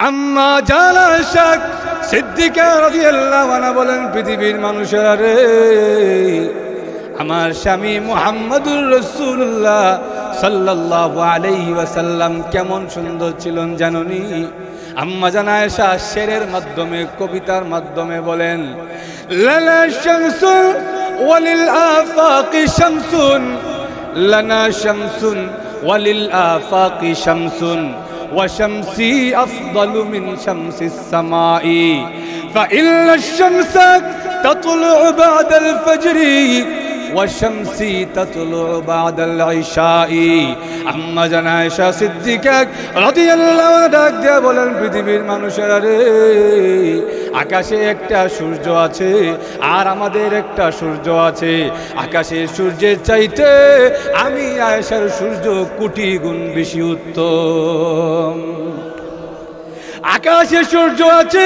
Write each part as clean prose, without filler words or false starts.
আম্মা জান আয়েশা সিদ্দিকা রাদিয়াল্লাহু আনহা বলেন, পৃথিবীর মানুষেরা রে, আমার স্বামী মুহাম্মদুর রাসূলুল্লাহ সাল্লাল্লাহু আলাইহি ওয়াসাল্লাম কেমন সুন্দর ছিলেন জানোনি? আম্মা জান আয়েশা শেরের মাধ্যমে, কবিতার মাধ্যমে বলেন, লানা শামসুন ওয়ালিল আফাকি শামসুন, লানা শামসুন ওয়ালিল আফাকি শামসুন, ওয়া শামসি আফদালু মিন শামসিস সামাই, ফাইন্না আশ-শামসা তাতলু'ু বা'দাল ফাজরি ওয়া শামসি তাতলু'ু বা'দাল ইশাই। আম্মা জান আয়েশা সিদ্দিকা রাদিয়াল্লাহু আনহা ডাক দিয়ে বলেন, পৃথিবীর মানুষেরা রে, আকাশে একটা সূর্য আছে আর আমাদের একটা সূর্য আছে। আকাশের সূর্যের চাইতে আমি আয়েশার সূর্য কোটি গুণ বেশি উত্তম। আকাশের সূর্য আছে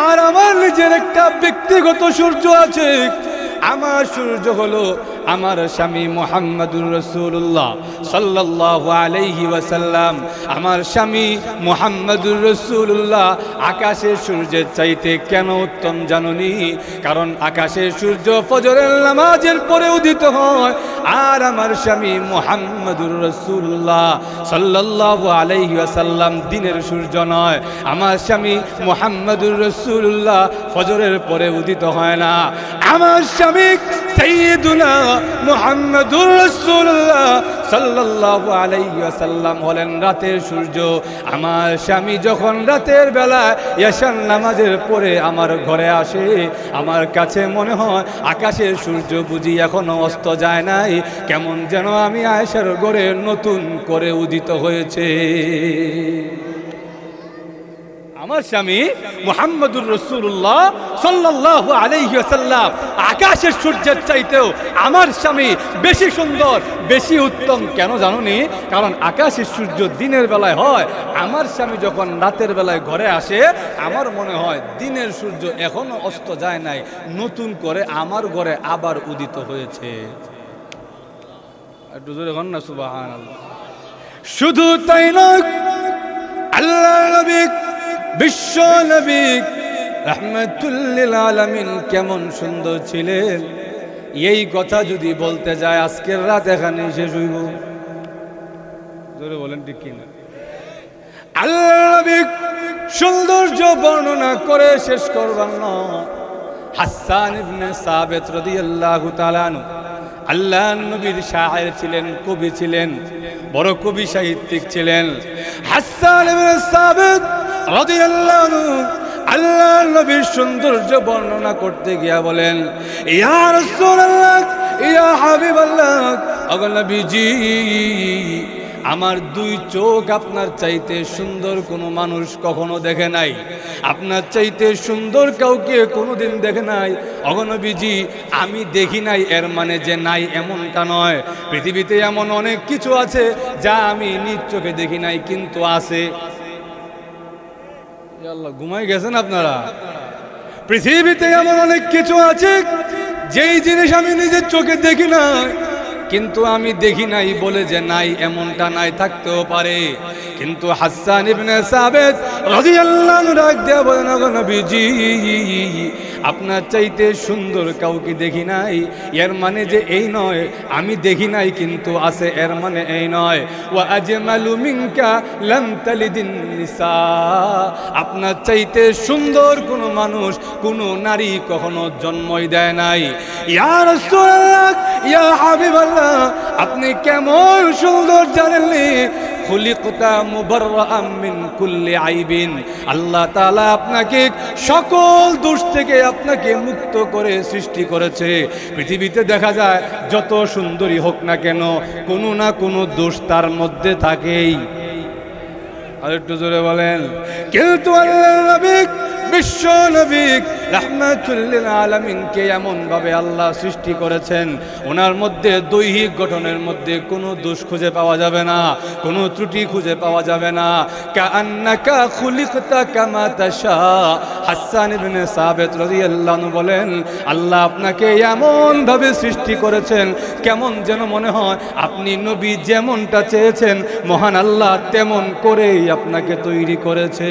আর আমার নিজের একটা ব্যক্তিগত সূর্য আছে। আমার সূর্য হলো আমার স্বামী মুহাম্মদুর রাসূলুল্লাহ সাল্লাল্লাহু আলাইহি ওয়াসাল্লাম। আমার স্বামী মুহাম্মদুর রাসূলুল্লাহ আকাশের সূর্যের চাইতে কেন উত্তম জানোনি? কারণ আকাশের সূর্য ফজরের নামাজের পরে উদিত হয়, আর আমার স্বামী মুহাম্মদুর রাসূলুল্লাহ সাল্লাল্লাহু আলাইহি ওয়াসাল্লাম দিনের সূর্য নয়। আমার স্বামী মুহাম্মদুর রাসূলুল্লাহ ফজরের পরে উদিত হয় না। আমার স্বামী সাইয়্যিদুনা মুহাম্মদুর রাসূলুল্লাহ সাল্লাল্লাহু আলাইহি ওয়াসাল্লাম হলেন রাতের সূর্য। আমার স্বামী যখন রাতের বেলা ইয়াশার নামাজের পরে আমার ঘরে আসে, আমার কাছে মনে হয় আকাশের সূর্য বুঝি এখনো অস্ত যায় নাই, কেমন যেন আমি আয়েশার ঘরে নতুন করে উদিত হয়েছে। আমার স্বামী মুহাম্মদুর রাসূলুল্লাহ সাল্লাল্লাহু আলাইহি ওয়াসাল্লাম আকাশের সূর্যের চাইতেও আমার স্বামী বেশি সুন্দর, বেশি উত্তম। কেন জানোনি? কারণ আকাশের সূর্য দিনের বেলায় হয়, আমার স্বামী যখন রাতের বেলায় ঘরে আসে আমার মনে হয় দিনের সূর্য এখনো অস্ত যায় নাই, নতুন করে আমার ঘরে আবার উদিত হয়েছে। একটু জোরে বলুন না সুবহানাল্লাহ। শুধু তাই নয়, আল্লাহর নবী বিশ্ব নবী রাহমাতুল লিল আলামিন কেমন সুন্দর ছিলেন, এই কথা যদি বলতে যায় আজকের রাত এখানে শেষ হইব। জোরে বলেন ঠিক কিনা? আল্লাহর নবী সৌন্দর্য বর্ণনা করে শেষ করবেন না। হাসান ইবনে সাবিত রাদিয়াল্লাহু তাআলা আনহু আল্লাহর নবীর শায়ের ছিলেন, কবি ছিলেন, বড় কবি সাহিত্যিক ছিলেন। হাসান ইবনে সাবিত রাদিয়াল্লাহু আনহু আল্লাহর নবীর সৌন্দর্য বর্ণনা করতে গিয়া বলেন, ইয়া রাসূলুল্লাহ, ইয়া হাবিবাল্লাহ, ওগো নবীজি, আমার দুই চোখ আপনার চাইতে সুন্দর কোনো মানুষ কখনো দেখে নাই, আপনার চাইতে সুন্দর কাউকে কোনোদিন দেখে নাই। ওগো নবীজি, আমি দেখি নাই এর মানে যে নাই এমনটা নয়। পৃথিবীতে এমন অনেক কিছু আছে যা আমি নিজ চোখে দেখি নাই, কিন্তু আছে। আল্লাহ, ঘুমাই গেছেন আপনারা? পৃথিবীতে এমন অনেক কিছু আছে যেই জিনিস আমি নিজের চোখে দেখি না, কিন্তু আমি দেখি নাই বলে যে নাই এমনটা নাই, থাকতেও পারে। কিন্তু হাসান ইবনে সাবিত রাদিয়াল্লাহু আনহু ডাক দিয়ে বলেন, ওগো নবীজি, আপনার চাইতে সুন্দর কাউকে দেখি নাই, এর মানে যে এই নয় আমি দেখি নাই কিন্তু আছে, এর মানে এই নয়। ওয়া আজমালু মিনকা লাম তালিদিন নিসা, আপনার চাইতে সুন্দর কোনো মানুষ, কোনো নারী কখনো জন্মই দেয় নাই। ইয়া রাসূলুল্লাহ, ইয়া হাবিবাল্লাহ, আপনি কেমন সুন্দর জানেননি? খুলিকতা মুবাররাআম মিন কুল্লি আইবিন, আল্লাহ তাআলা আপনাকে সকল দোষ থেকে আপনাকে মুক্ত করে সৃষ্টি করেছে। পৃথিবীতে দেখা যায় যত সুন্দরী হোক না কেন, কোনো না কোনো দোষ তার মধ্যে থাকেই। আর একটু জোরে বলেন। কিন্তু আল্লাহর নবী বিশ্ব নবী রাহমাতুল লিল আলামিনকে এমন ভাবে আল্লাহ সৃষ্টি করেছেন, ওনার মধ্যে দৈহিক গঠনের মধ্যে কোনো দোষ খুঁজে পাওয়া যাবে না, কোনো ত্রুটি খুঁজে পাওয়া যাবে না। কাআন্নাকা খুলিকতা কামা তাশা। হাসান ইবনে সাবিত রাদিয়াল্লাহু আনহু বলেন, আল্লাহ আপনাকে এমন ভাবে সৃষ্টি করেছেন কেমন যেন মনে হয় আপনি নবী যেমনটা চেয়েছেন মহান আল্লাহ তেমন করেই আপনাকে তৈরি করেছে।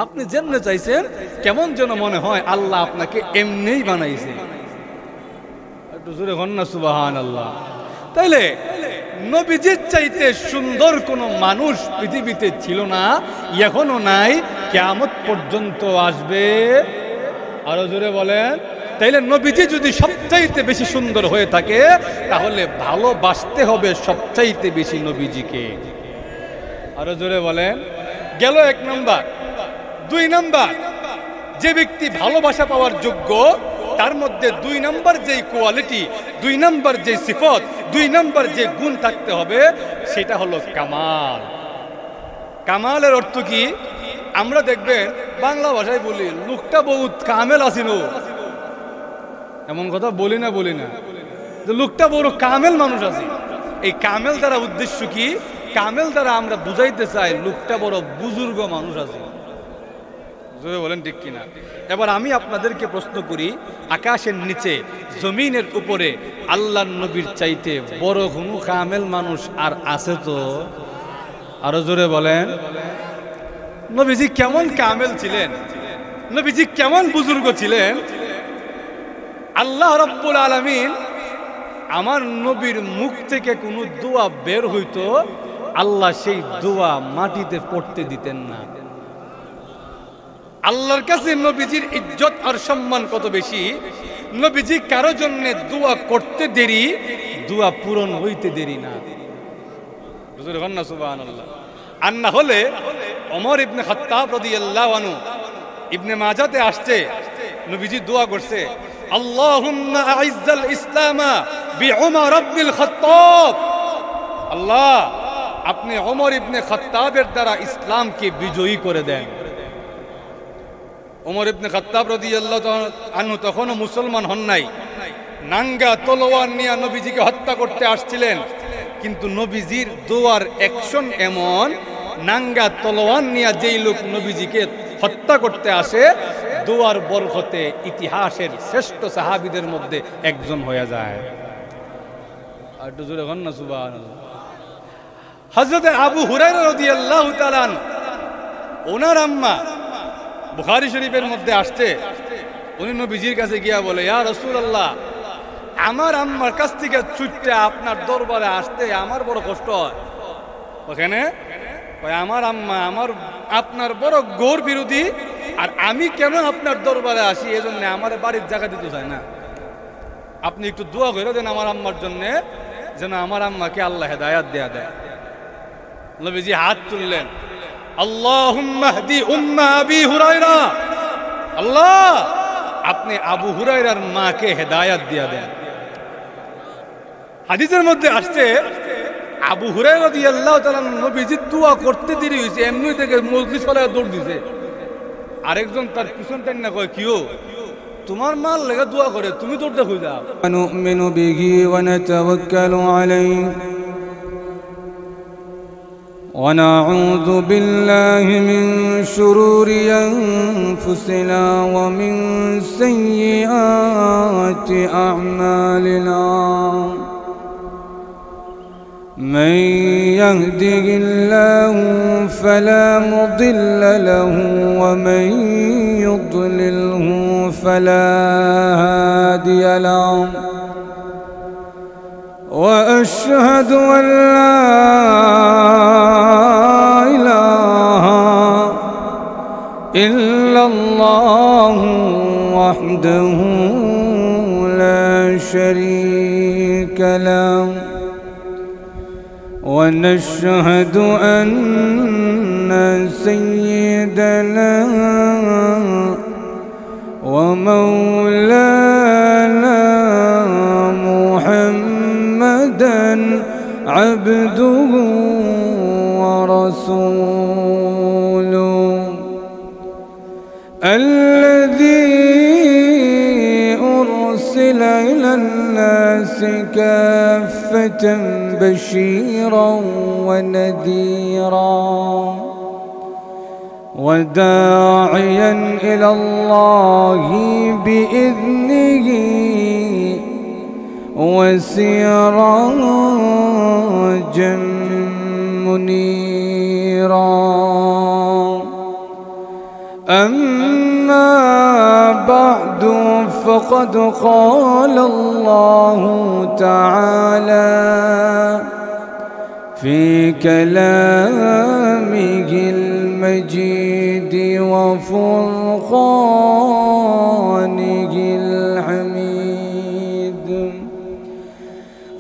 আপনি যেমনে চাইছেন কেমন যেন মনে হয় আল্লাহ আপনাকে এমনিই বানাইছে। একটু জোরে বলেন না সুবহানাল্লাহ। তাইলে নবীজির চাইতে সুন্দর কোনো মানুষ পৃথিবীতে ছিল না, এখনো নাই, কিয়ামত পর্যন্ত আসবে। আরো জোরে বলেন। তাইলে নবীজি যদি সবচাইতে বেশি সুন্দর হয়ে থাকে তাহলে ভালোবাসতে হবে সবচাইতে বেশি নবীজিকে। আরো জোরে বলেন। গেল 1 নাম্বার। 2 নাম্বার, যে ব্যক্তি ভালোবাসা পাওয়ার যোগ্য তার মধ্যে 2 নাম্বার যেই কোয়ালিটি, 2 নাম্বার যে সিফত, 2 নাম্বার যে গুণ থাকতে হবে সেটা হলো কামাল। কামালের অর্থ কি? আমরা দেখবেন বাংলা ভাষায় বলি লোকটা বহুত কামেল আসিল, এমন কথা বলি না যে লোকটা বড় কামেল মানুষ আছে। এই কামেল দ্বারা উদ্দেশ্য কি? কামেল দ্বারা আমরা বুঝাইতে চাই লোকটা বড় বুজুর্গ মানুষ আছে। বলেন ঠিক কিনা? এবার আমি আপনাদেরকে প্রশ্ন করি, আকাশের নিচে জমিনের উপরে আল্লাহর নবীর চাইতে বড় কোনো কামেল মানুষ আর আছে তো? আরো জোরে বলেন। নবীজি কেমন কামেল ছিলেন, নবীজি কেমন বুজুর্গ ছিলেন। আল্লাহ রাব্বুল আলামিন আমার নবীর মুখ থেকে কোনো দোয়া বের হইতো, আল্লাহ সেই দোয়া মাটিতে পড়তে দিতেন না। আল্লাহর কাছে নবীজির ইজ্জত আর সম্মান কত বেশি, নবীজি কারো জন্য দোয়া করতে দেরি, দোয়া পূরণ হইতে দেরি না। সুবহানাল্লাহ। আর না হলে ওমর ইবনে খাত্তাব রাদিয়াল্লাহু আনহু, ইবনে মাজাতে আসছে, নবীজি দোয়া করছে, আল্লাহুম্মা আইজ্জাল ইসলামা বিউমর ইবনুল খাত্তাব। আল্লাহ আপনি ওমর ইবনে খাত্তাবের দ্বারা ইসলামকে বিজয়ী করে দেন। ওমর ইবনে খাত্তাব রাদিয়াল্লাহু আনহু তখনও মুসলমান হন নাই, নাঙ্গা তলোয়ার নিয়ে নবীজিকে হত্যা করতে আসছিলেন, কিন্তু নবীজির দোয়ার অ্যাকশন এমন, নাঙ্গা তলোয়ার নিয়ে যেই লোক নবীজিকে হত্যা করতে আসে দোয়ার বরকতে ইতিহাসের শ্রেষ্ঠ সাহাবীদের মধ্যে একজন হয়ে যায়। আর একটু জোরে বলেন না সুবহানাল্লাহ। হযরত আবু হুরায়রা রাদিয়াল্লাহু তাআলা ওনার আম্মা বুখারী শরীফের মধ্যে আসছে, উনি নবীজির কাছে গিয়া বলে, ইয়া রাসূলুল্লাহ, আমার আম্মার কাছ থেকে ছুটতে আপনার দরবারে আসতে আমার বড় কষ্ট হয়। ওখানে আমার আম্মা আপনার বড় গোর বিরোধী, আর আমি কেন আপনার দরবারে আসি এজন্য আমার বাড়ির জায়গা দিতে চায় না। আপনি একটু দোয়া করে দেন আমার আম্মার জন্য, যেন আমার আম্মাকে আল্লাহ হেদায়াত দেয়া দেয়। নবীজি হাত তুললেন, আল্লাহুম্মা হদি উম্মা আবি হুরায়রা। আল্লাহ আপনি আবু হুরায়রার মাকে হেদায়াত দিয়া দেন। হাদিসের মধ্যে আসছে আবু হুরায়রা রাদিয়াল্লাহু তাআলা নবীজি দোয়া করতে দেরি হইছে, এমনি থেকে মজলিস ফলায় দৌড় দিছে। আরেকজন তার পিছন টান না কয়, কিও তোমার মাল লেগে দোয়া করে, তুমি দৌড়তে হয়ে যাও। নুমিনু বিহি ওয়া নাতাওয়াক্কালু আলাইহি ওয়া নাউযু বিল্লাহি মিন শুরুরি আনফুসিনা ওয়া মিন সাইয়্যাতি আ'মালিনা। من يهده الله فلا مضل له ومن يضلله فلا هادي له وأشهد أن لا إله إلا الله وحده لا شريك له ونشهد أن سيدنا ومولانا محمدا عبده ورسوله الذي أرسل إلى الناس كافة بشيرا ونذيرا وداعيا إلى الله بإذنه وسراجا منيرا. أما بعد فقد قال الله تعالى في كلامه المجيد وفرقانه الحميد: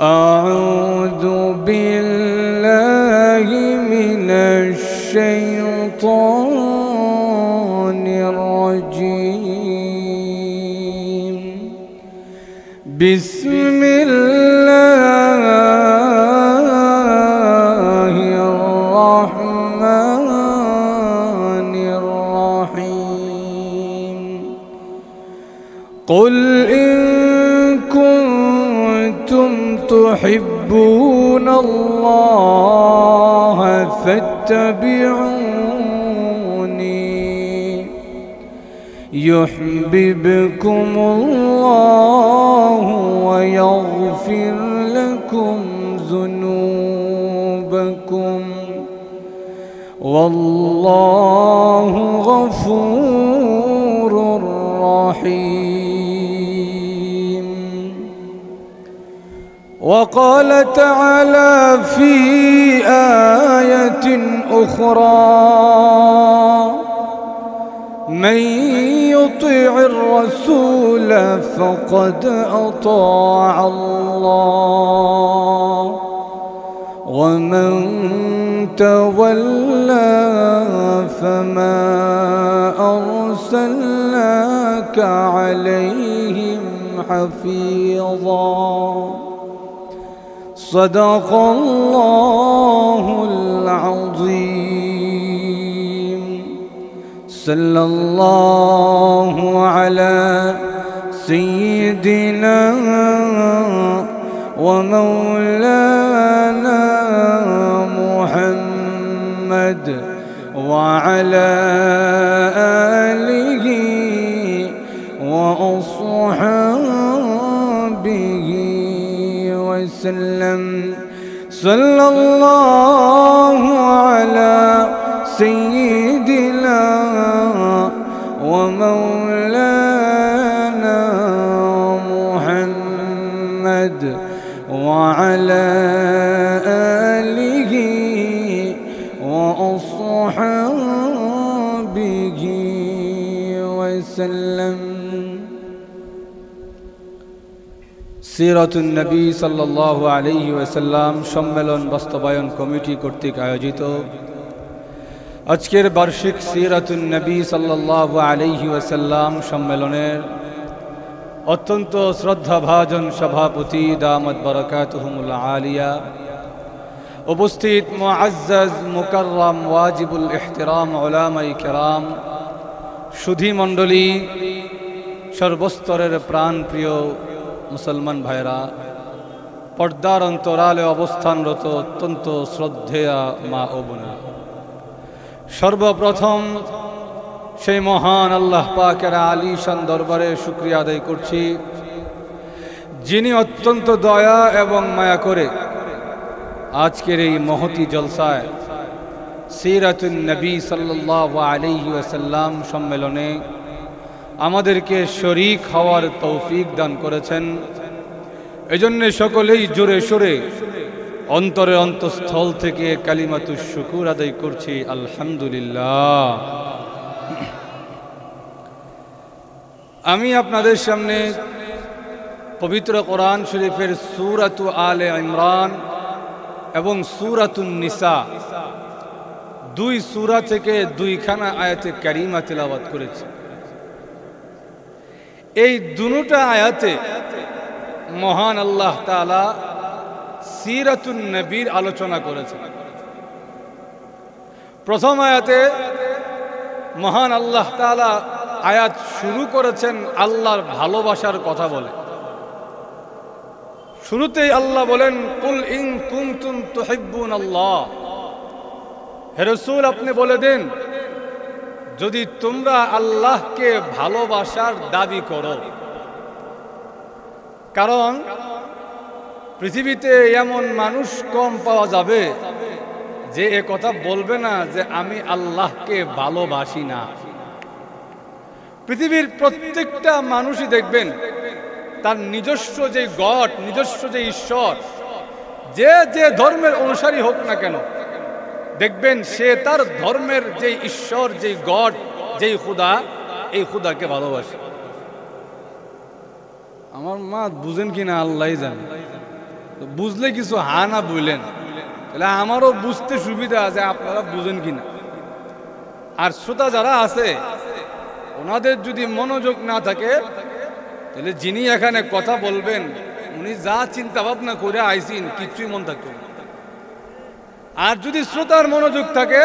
أعوذ بالله من الشيطان الرجيم. بسم الله الرحمن الرحيم. قل إن كنتم تحبون الله فاتبعوني يحببكم الله ويغفر لكم ذنوبكم والله غفور رحيم. وقال تعالى في آية أخرى: من يطع الرسول فقد أطاع الله ومن تولى فما أرسلناك عليهم حفيظا. صدق الله العظيم. صلى الله على سيدنا ومولانا محمد وعلى آله وأصحابه وسلم. صلى الله على سيدنا ومولانا محمد وعلى آله وأصحابه وسلم. সিরাতুন নবী সাল্লাল্লাহু আলাইহি ওয়াসাল্লাম সম্মেলন বাস্তবায়ন কমিটি কর্তৃক আয়োজিত আজকের বার্ষিক সিরাতুন নবী সাল্লাল্লাহু আলাইহি ওয়াসাল্লাম সম্মেলনের অত্যন্ত শ্রদ্ধাভাজন সভাপতি দামাত বারাকাতুহুমুল আলিয়া, উপস্থিত মুআজ্জাজ মুকাররম ওয়াজিবুল ইহতিরাম উলামায়ে কেরাম, সুধী মণ্ডলী, সর্বস্তরের প্রাণপ্রিয় মুসলমান ভাইরা, পর্দার অন্তরালে অবস্থানরত অত্যন্ত শ্রদ্ধেয়া মা ও বোনেরা, সর্বপ্রথম সেই মহান আল্লাহ পাকের আলিশান দরবারে শুকরিয়া আদায় করছি, যিনি অত্যন্ত দয়া এবং মায়া করে আজকের এই মহতি জলসায় সিরাতুন নবী সাল্লাল্লাহু আলাইহি ওয়াসাল্লাম সম্মেলনে আমাদেরকে শরীক হওয়ার তৌফিক দান করেছেন। এজন্য সকলেই জোরে সোরে অন্তরে অন্তঃস্থল থেকে কালিমাতুশ শুকুর আদায় করছি, আলহামদুলিল্লাহ। আমি আপনাদের সামনে পবিত্র কোরআন শরীফের সূরাতু আলে ইমরান এবং সূরাতুন নিসা দুই সূরা থেকে দুইখানা আয়াতে কারিমা তিলাওয়াত করেছি। এই দুটো আয়াতে মহান আল্লাহ তাআলা সিরাতুন নবীর আলোচনা করেছেন। প্রথম আয়াতে মহান আল্লাহ তাআলা আয়াত শুরু করেছেন আল্লাহর ভালোবাসার কথা বলে। শুরুতেই আল্লাহ বলেন, কুল ইন কুনতুম তুহিব্বুনাল্লাহ, হে রাসূল আপনি বলে দেন, যদি তোমরা আল্লাহকে ভালোবাসার দাবি করো। কারণ পৃথিবীতে এমন মানুষ কম পাওয়া যাবে যে এ কথা বলবে না যে আমি আল্লাহকে ভালোবাসি না। পৃথিবীর প্রত্যেকটা মানুষই দেখবেন তার নিজস্ব যে গড, নিজস্ব যে ঈশ্বর, যে যে ধর্মের অনুসারী হোক না কেন, দেখবেন সে তার ধর্মের যে ঈশ্বর, যে গড, যেই খুদা, এই খুদাকে ভালোবাসে। আমার মা বুঝেন কিনা আল্লাহই জানে, বুঝলে কিছু হা না বললেন, তাহলে আমারও বুঝতে সুবিধা আছে, আপনারা বুঝেন কিনা। আর শ্রোতা যারা আছে ওনাদের যদি মনোযোগ না থাকে, তাহলে যিনি এখানে কথা বলবেন উনি যা চিন্তা ভাবনা করে আইসিন কিছুই মন থাকবে না। আর যদি শ্রোতার মনোযোগ থাকে,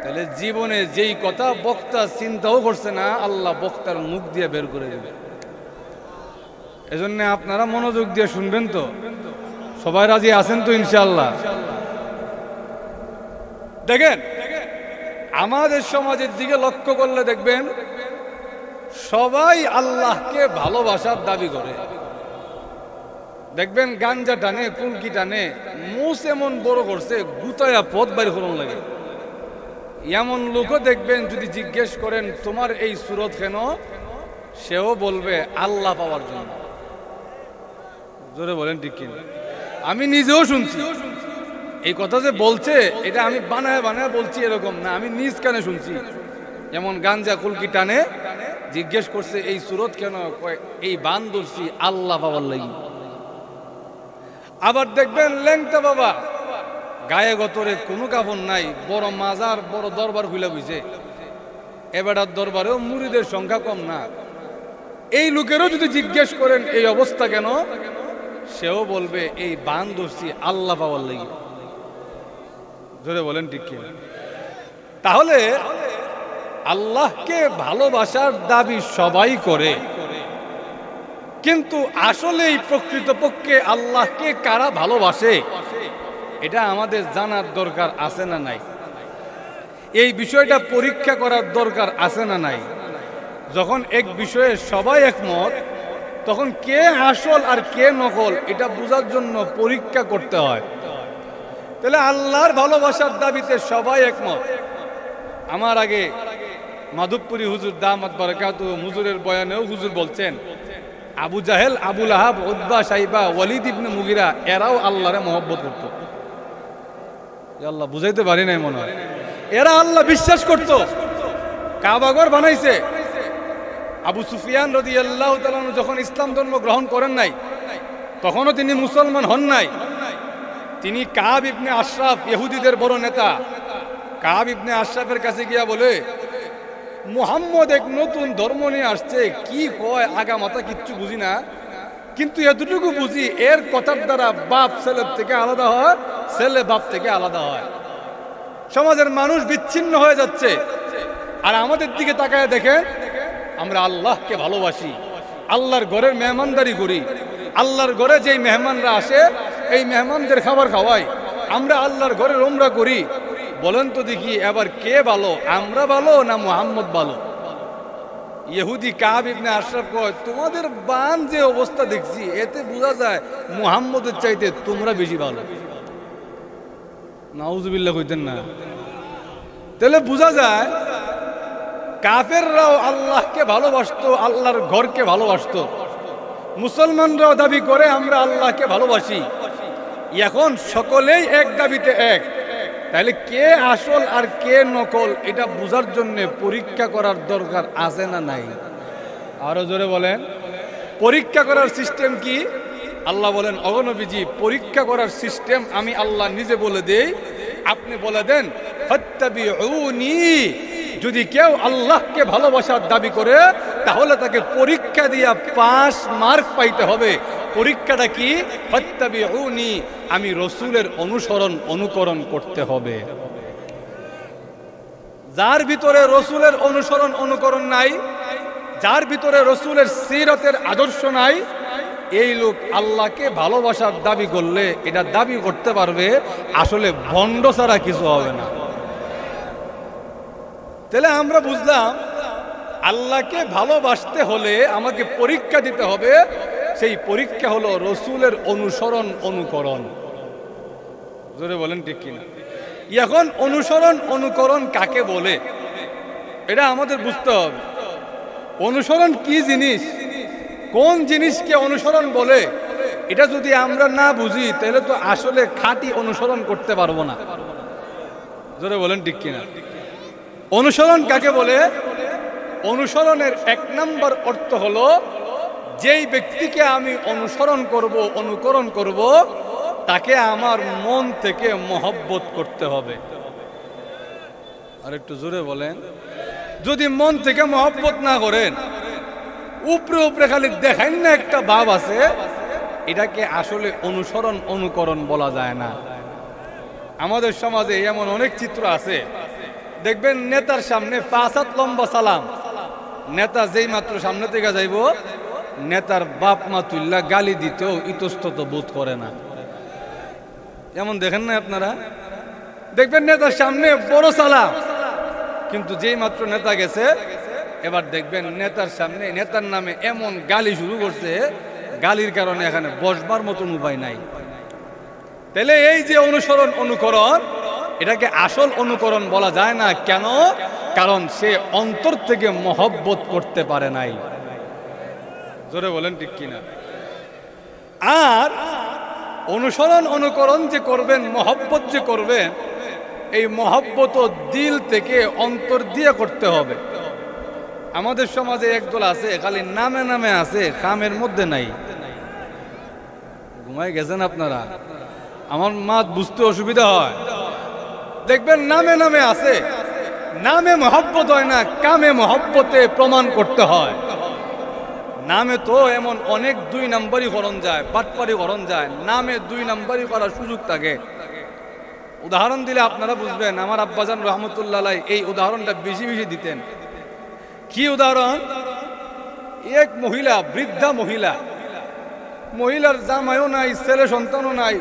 তাহলে জীবনে যেই কথা বক্তা চিন্তাও করছে না, আল্লাহ বক্তার মুখ দিয়ে বের করে দেবে। এজন্য আপনারা মনোযোগ দিয়ে শুনবেন তো? সবাই রাজি আছেন তো ইনশাআল্লাহ? দেখেন, আমাদের সমাজের দিকে লক্ষ্য করলে দেখবেন সবাই আল্লাহকে ভালোবাসার দাবি করে। দেখবেন গাঞ্জা টানে, কুলকি টানে, মুস এমন বড় করছে গুতায়া পথ বাইর করুন লাগে। এমন লোকও দেখবেন যদি জিজ্ঞেস করেন তোমার এই সুরত কেন, সেও বলবে আল্লাহ পাওয়ার জন্য। জোরে বলেন ঠিক কিনা? আমি নিজেও শুনছি এই কথা যে বলছে, এটা আমি বানায় বানায় বলছি এরকম না, আমি নিজ কানে শুনছি। যেমন গাঞ্জা কুলকি টানে, জিজ্ঞেস করছে এই সুরত কেন, এই বান ধরছি আল্লাহ পাওয়ার লাগি। আবার দেখবেন ল্যাংটা বাবা, গায়ে গতরে কোনো কাপড় নাই, বড় মাজার, বড় দরবার খুলে বুঝছে, এবারের দরবারেও মুরিদের সংখ্যা কম না। এই লোকেরও যদি জিজ্ঞেস করেন এই অবস্থা কেন, সেও বলবে এই বান ধরছি আল্লাহ পাওয়ার লাগি। জোরে বলেন ঠিক কি? তাহলে আল্লাহকে ভালোবাসার দাবি সবাই করে, কিন্তু আসলেই প্রকৃতপক্ষে আল্লাহকে কারা ভালোবাসে এটা আমাদের জানার দরকার আছে না নাই? এই বিষয়টা পরীক্ষা করার দরকার আছে না নাই? যখন এক বিষয়ে সবাই একমত, তখন কে আসল আর কে নকল এটা বোঝার জন্য পরীক্ষা করতে হয়। তাহলে আল্লাহর ভালোবাসার দাবিতে সবাই একমত। আমার আগে মাধবপুরী হুজুর দামাত বারাকাতুহু হুজুরের বয়ানেও হুজুর বলছেন, আবু জাহেল, আবু লাহাব, উতবা, শাইবা, ওয়ালিদ ইবনে মুগিরা এরাও আল্লাহরে মহব্বত করত। আল্লাহ বুঝাইতে পারি নাই মনে হয়। এরা আল্লাহ বিশ্বাস করত, কাবাঘর বানাইছে। আবু সুফিয়ান রাদিয়াল্লাহু তাআলা যখন ইসলাম ধর্ম গ্রহণ করেন নাই, তখনও তিনি মুসলমান হন নাই। তিনি কাব ইবনে আশরাফ, ইহুদিদের বড় নেতা, কাব ইবনে আশরাফের কাছে গিয়া বলে, মুহাম্মদ এক নতুন ধর্ম নিয়ে আসছে, কি কয় আগা মাথা কিচ্ছু বুঝি না, কিন্তু এতটুকু বুঝি এর কথার দ্বারা বাপ ছেলের থেকে আলাদা হয়, ছেলে বাপ থেকে আলাদা হয়। সমাজের মানুষ বিচ্ছিন্ন হয়ে যাচ্ছে। আর আমাদের দিকে তাকায় দেখেন, আমরা আল্লাহকে ভালোবাসি, আল্লাহর ঘরের মেহমানদারি করি, আল্লাহর ঘরে যেই মেহমানরা আসে এই মেহমানদের খাবার খাওয়াই, আমরা আল্লাহর ঘরে উমরা করি। বলেন তো দেখি এবার কে ভালো, আমরা ভালো না মুহাম্মদ ভালো? ইহুদি কাব ইবনে আশরাফ কয়, তোমাদের বান যে অবস্থা দেখছি এতে বোঝা যায় মুহাম্মদের চাইতে তোমরা বেশি ভালো। নাউজুবিল্লাহ কইতেন না? তাহলে বোঝা যায় কাফেররাও আল্লাহকে ভালোবাসতো, আল্লাহর ঘরকে ভালোবাসতো। মুসলমানরাও দাবি করে আমরা আল্লাহকে ভালোবাসি। এখন সকলেই এক দাবিতে এক। তাহলে কে আসল আর কে নকল এটা বোঝার জন্য পরীক্ষা করার দরকার আছে না নাই? আরো জোরে বলেন, পরীক্ষা করার সিস্টেম কি? আল্লাহ বলেন, অগণবীজি পরীক্ষা করার সিস্টেম আমি আল্লাহ নিজে বলে দেই, আপনি বলে দেন ফাত্তাবিউনি। যদি কেউ আল্লাহকে ভালোবাসার দাবি করে তাহলে তাকে পরীক্ষা দিয়া 5 মার্ক পাইতে হবে। পরীক্ষাটা কি? ফাত্তাবিউনি, আমি রাসূলের অনুকরণ করতে হবে। যার ভিতরে রসুলের অনুসরণ অনুকরণ নাই, যার ভিতরে রসুলের সিরতের আদর্শ নাই, এই লোক আল্লাহকে ভালোবাসার দাবি করলে এটা দাবি করতে পারবে, আসলে ভণ্ড ছাড়া কিছু হবে না। তাহলে আমরা বুঝলাম আল্লাহকে ভালোবাসতে হলে আমাকে পরীক্ষা দিতে হবে, সেই পরীক্ষা হলো রসুলের অনুসরণ অনুকরণ। জোরে বলেন ঠিক কিনা? এখন অনুসরণ অনুকরণ কাকে বলে এটা আমাদের বুঝতে হবে। অনুসরণ কি জিনিস, কোন জিনিসকে অনুসরণ বলে, এটা যদি আমরা না বুঝি তাহলে তো আসলে খাঁটি অনুসরণ করতে পারবো না। জোরে বলেন ঠিক কিনা? অনুসরণ কাকে বলে? অনুসরণের এক নম্বর অর্থ হলো যেই ব্যক্তিকে আমি অনুসরণ করব, অনুকরণ করব, তাকে আমার মন থেকে মহব্বত করতে হবে। আর একটু জোরে বলেন। যদি মন থেকে মহব্বত না করেন, উপরে উপরে খালি দেখান না একটা ভাব আছে, এটাকে আসলে অনুসরণ অনুকরণ বলা যায় না। আমাদের সমাজে এমন অনেক চিত্র আছে, দেখবেন নেতার সামনে 5 হাত লম্বা সালাম, নেতা যেই মাত্র সামনে থেকে যাইব নেতার বাপ মা তুল্লা গালি দিতেও ইতস্তত বোধ করে না। এমন দেখেন না আপনারা? দেখবেন নেতার সামনে বড় সালাম, কিন্তু যেই মাত্র নেতা গেছে এবার দেখবেন নেতার সামনে নেতার নামে এমন গালি শুরু করছে, গালির কারণে এখানে বসবার মতন উপায় নাই। তাহলে এই যে অনুসরণ অনুকরণ, এটাকে আসল অনুকরণ বলা যায় না। কেন? কারণ সে অন্তর থেকে মহব্বত করতে পারে নাই। জোরে বলেন ঠিক কিনা? আর অনুসরণ অনুকরণ যে করবেন, মহব্বত যে করবেন, এই মহব্বত দিল থেকে অন্তর দিয়ে করতে হবে। আমাদের সমাজে একদল আছে খালি নামে নামে আছে, কামের মধ্যে নাই। ঘুমাই গেছেন আপনারা? আমার মাত বুঝতে অসুবিধা হয়। দেখবেন নামে নামে আছে, নামে মহব্বত হয় না, কামে মহব্বতে প্রমাণ করতে হয়। নামে তো এমন অনেক 2 নাম্বারই করণ যায়, বাটপারি করণ যায়, নামে 2 নাম্বারই করার সুযোগ থাকে। উদাহরণ দিলে আপনারা বুঝবেন। আমার আব্বাজান রহমতুল্লাহ আলাইহি এই উদাহরণটা বেশি বেশি দিতেন। কি উদাহরণ? এক মহিলা, বৃদ্ধা মহিলা, মহিলার জামাইও নাই, ছেলে সন্তানও নাই,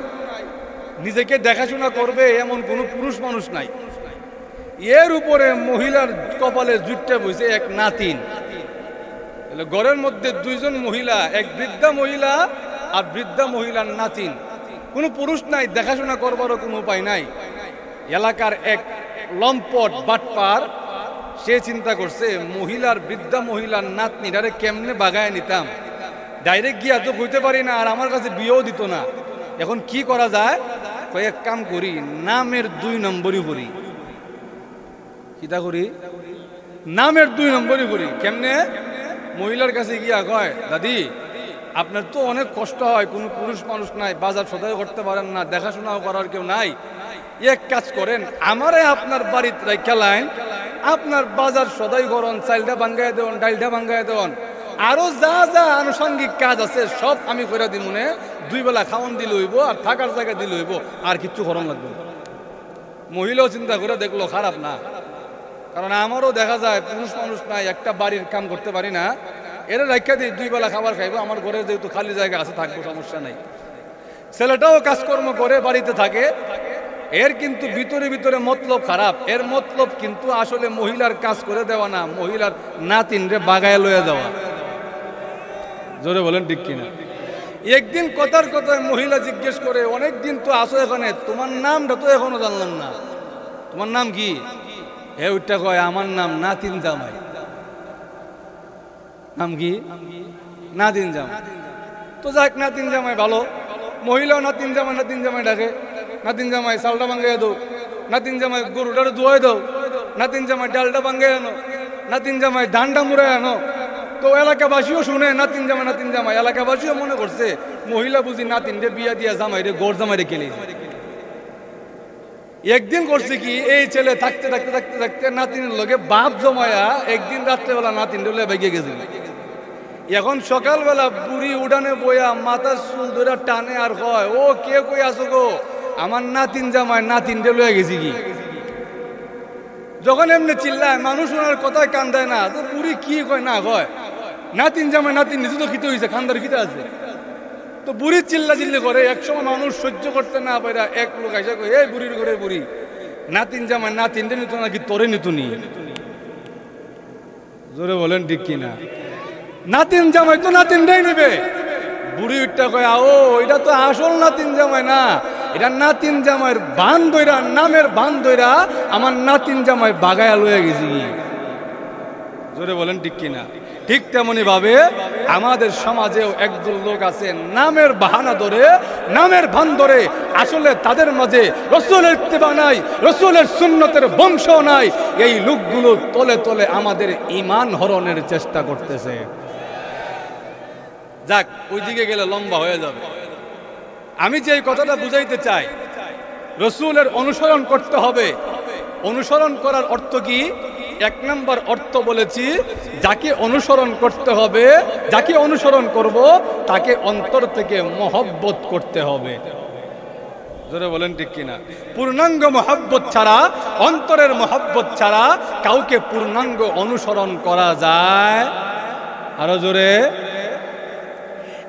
নিজেকে দেখাশোনা করবে এমন কোনো পুরুষ মানুষ নাই। এর উপরে মহিলার কপালে জুটতে বসে এক নাতিন। ঘরের মধ্যে 2 জন মহিলা, এক বৃদ্ধা মহিলা আর বৃদ্ধা মহিলার নাতিন, কোনো পুরুষ নাই, দেখাশোনা করবারও কোনো উপায় নাই। এলাকার এক লম্পট বাটপার সে চিন্তা করছে মহিলার, বৃদ্ধা মহিলার নাতনিটারে কেমনে বাগায় নিতাম, ডাইরেক্ট গিয়া তো কইতে পারি না, আর আমার কাছে বিয়েও দিত না। এখন কি করা যায়? কয়েক কাম করি, নামের 2 নম্বরই করি। কিতা করি? নামের 2 নম্বরই করি। কেমনে? মহিলার কাছে গিয়া কয়, দাদি আপনার তো অনেক কষ্ট হয়, কোনো পুরুষ মানুষ নাই, বাজার সদাই করতে পারেন না, দেখাশোনাও করার কেউ নাই, এক কাজ করেন, আমারে আপনার বাড়িতে রাইখা লাইন, আপনার বাজার সদাই করেন, চালটা ভাঙ্গাই দেন, ডালটা ভাঙ্গাই দেন, আরো যা যা আনুষঙ্গিক কাজ আছে সব আমি করে দিব, 2 বেলা খাওয়ান দিলে হইব, আর থাকার জায়গা দিলে হইব, আর কিচ্ছু করণ লাগবে। মহিলাও চিন্তা করে দেখলো খারাপ না, কারণ আমারও দেখা যায় পুরুষ মানুষ নাই, একটা বাড়ির কাম করতে পারি না, এরা রাখা দিই 2 বেলা খাবার খাইবো, আমার ঘরে যেহেতু খালি জায়গা আছে থাকবো, সমস্যা নাই। ছেলেটাও কাজকর্ম করে বাড়িতে থাকে, এর কিন্তু ভিতরে ভিতরে মতলব খারাপ। এর মতলব কিন্তু আসলে মহিলার কাজ করে দেওয়া না, মহিলার নাতিনরে বাগায় লয়ে যাওয়া। জোরে বলেন ঠিক কিনা? একদিন কথার কথায় মহিলা জিজ্ঞেস করে, অনেক দিন তো আসো এখানে, তোমার নামটা তো এখনো জানলাম না, তোমার নাম কি? হে ওইটা কয়, আমার নাম নাতিন জামাই। নাম কি? নাতিন জামাই। তো যাক, নাতিন জামাই ভালো। মহিলাও নাতিন জামাই নাতিন জামাই ডাকে। নাতিন জামাই চালটা ভাঙ্গাই দাও, নাতিন জামাই গরুটারে ধোয়াই দাও, নাতিন জামাই ডালটা ভাঙ্গাই আনো, নাতিন জামাই ধানটা মুড়াই আনো। তো এলাকাবাসীও শুনে নাতিন জামাই নাতিন জামাই, এলাকাবাসীও মনে করছে মহিলা বুঝি নাতিন রে বিয়া দিয়া জামাই রে গড় জামাই রে কেলে। একদিন করছে কি, এই ছেলে থাকতে থাকতে থাকতে থাকতে নাতিনের লগে বাপ জমায়া একদিন রাত্রেবেলা নাতিন ডলে ভেগে গেছে। এখন সকালবেলা বুড়ি উঠানে বইয়া মাথার চুল ধরে টানে আর কয়, ও কে কই আছো গো? আমার নাতিন জামাই নাতিন ডে লয়ে গেছি কি। যখন এমনি চিল্লায় মানুষ ওনার কথায় কান দেয় না, তো বুড়ি কি কয় না কয়, নাতিন জামাই নাতিন নিজে তো খিতে হয়েছে, খানদার খিতে আছে, তো বুড়ি চিল্লা চিল্লি করে। একসময় মানুষ সহ্য করতে না পারে এক লোক এসে কয়, এই বুড়ির ঘরে বুড়ি, নাতিন জামাই নাতিনটা নিত নাকি তোরে নিত নি? জোরে বলেন ঠিক কিনা? নাতিন জামাই তো নাতিনটাই নেবে। বুড়ি উঠটা কয়, ও এটা তো আসল নাতিন জামাই না, এটা নাতিন জামাইয়ের বান দইরা, নামের বান দইরা আমার নাতিন জামাই বাগায়া লয়ে গেছি। জোরে বলেন ঠিক কিনা? ঠিক তেমনি ভাবে আমাদের সমাজেও একদল লোক আছে নামের বাহানা ধরে, নামের ভান ধরে, আসলে তাদের মাঝে রসুলের ইত্তেবা নাই, রসুলের সুন্নতের বংশ নাই। এই লোকগুলো তলে তলে আমাদের ঈমান হরণের চেষ্টা করতেছে। যাক, ওইদিকে গেলে লম্বা হয়ে যাবে। আমি যে কথাটা বুঝাইতে চাই, রসুলের অনুসরণ করতে হবে। অনুসরণ করার অর্থ কি? এক নম্বর অর্থ বলেছি, যাকে অনুসরণ করতে হবে, যাকে অনুসরণ করব তাকে অন্তর থেকে মহব্বত করতে হবে। জোরে বলেন ঠিক কিনা? পূর্ণাঙ্গ মহব্বত ছাড়া, অন্তরের মহব্বত ছাড়া কাউকে পূর্ণাঙ্গ অনুসরণ করা যায়? আরো জোরে।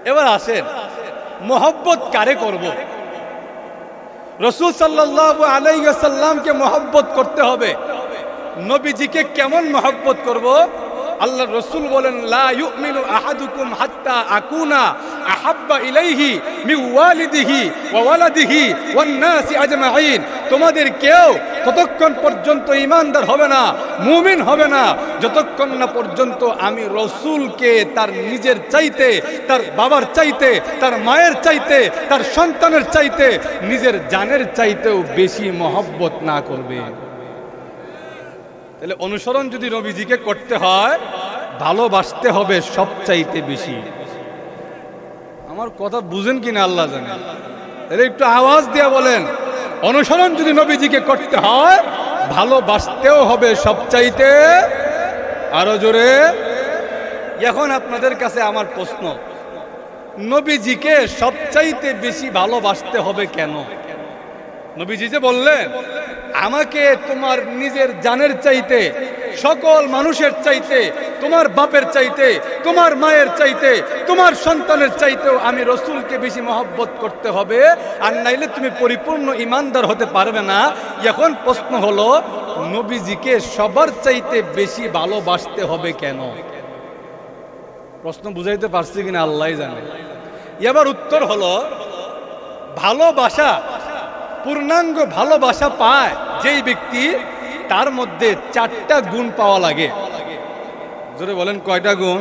এবার আসেন, মহব্বত কারে করব? রাসূল সাল্লাল্লাহু আলাইহি ওয়াসাল্লামকে মহব্বত করতে হবে। নবীজিকে কেমন মহব্বত করব? আল্লাহ রসুল বলেন, লা ইউমিনু আহাদুকুম হাত্তা আকুনা আহাব্বা ইলাইহি মিন ওয়ালিদিহি ওয়া ওয়ালাদিহি ওয়ান নাসি আজমাইন। তোমাদের কেউ ততক্ষণ পর্যন্ত ঈমানদার হবে না, মুমিন হবে না, যতক্ষণ না পর্যন্ত আমি রসুলকে তার নিজের চাইতে, তার বাবার চাইতে, তার মায়ের চাইতে, তার সন্তানের চাইতে, নিজের জানের চাইতেও বেশি মহব্বত না করবে। তাহলে অনুসরণ যদি নবীজিকে করতে হয়, ভালোবাসতে হবে সবচাইতে বেশি। আমার কথা বুঝেন কিনা আল্লাহ জানে। তাহলে একটু আওয়াজ দিয়ে বলেন, অনুসরণ যদি নবীজিকে করতে হয়, ভালোবাসতেও হবে সবচাইতে। আরো জোরে। এখন আপনাদের কাছে আমার প্রশ্ন, নবীজিকে সবচাইতে বেশি ভালোবাসতে হবে কেন? নবীজি যে বললেন, আমাকে তোমার নিজের জানের চাইতে, সকল মানুষের চাইতে, তোমার বাপের চাইতে, তোমার মায়ের চাইতে, তোমার সন্তানের চাইতেও আমি রসুলকে বেশি মহব্বত করতে হবে, আর নাইলে তুমি পরিপূর্ণ ঈমানদার হতে পারবে না। এখন প্রশ্ন হলো, নবীজিকে সবার চাইতে বেশি ভালোবাসতে হবে কেন? প্রশ্ন বুঝাইতে পারছি কিনা আল্লাহই জানে। এবার উত্তর হলো, ভালোবাসা, পূর্ণাঙ্গ ভালোবাসা পায় যেই ব্যক্তি, তার মধ্যে 4টা গুণ পাওয়া লাগে। জোরে বলেন, কয়টা গুণ?